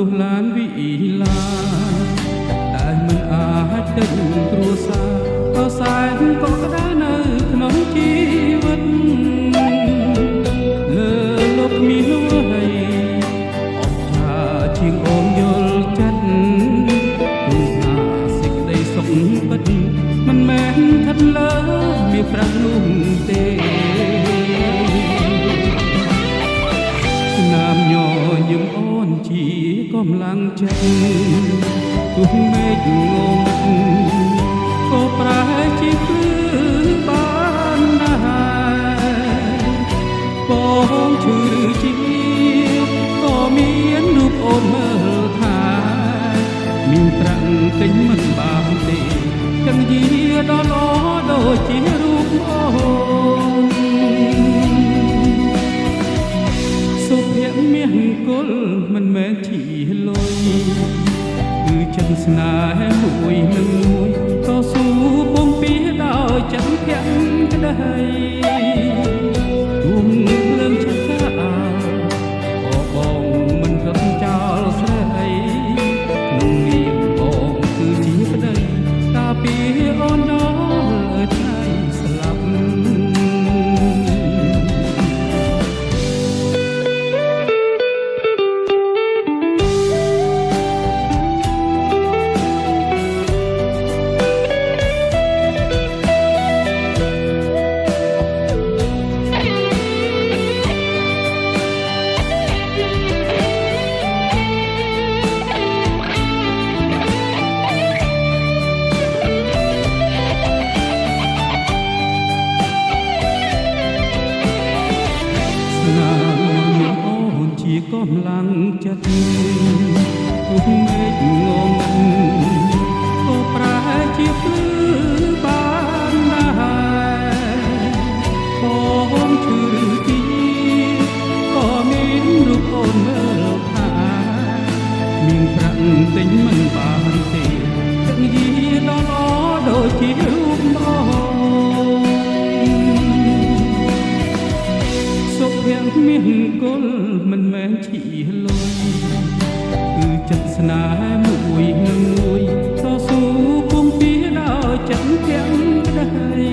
ទុះឡានវិឡាដែលមិនអាចទិញគ្រួសារក៏សែនក៏ក្តៅនៅក្នុងជីវិតលើលោកមាននោះហើយអបថាជាងអូនយល់ចិត្តទូថាសេចក្តីសុខពិតមិនមែនស្ថិតលើមានប្រាក់នោះទេស្នាមញញឹមអូនជាកម្លាំងចិត្តទោះមេឃងងឹតក៏ប្រែជាភ្លឺបានដែរបងឈឺជាក៏មានរូបអូនមើលថាមានប្រាក់ទិញមិនបានទេទាំងយាដល់ល្អដូចជារូបអូនសុភមង្គលមិនមែនជាលុយគឺចិត្តស្នេហ៍មួយនឹងមួយក៏ស៊ូបំពីដោយចិត្តភក្តីក្តីរួមលើងចិត្តក៏បងមិនរត់ចោលស្រីក្នុងនាមបងគឺជាប្តីតាពីអូនដល់ថ្ងៃស្លាប់កម្លាំងចិត្តទោះមេឃងងឹតក៏ប្រែជាភ្លឺបានដែរបងឈឺទីក៏មានរូបអូនមើលថាមានប្រាក់ទិញមិនបានទេទាំងយាដល់ល្អដូចជារូបអូនសុភមង្គលមិនមែនជាលុយគឺចិត្តស្នេហ៍មួយនឹងមួយតស៊ូគង់ពីដោយចិត្តទាំងក្តី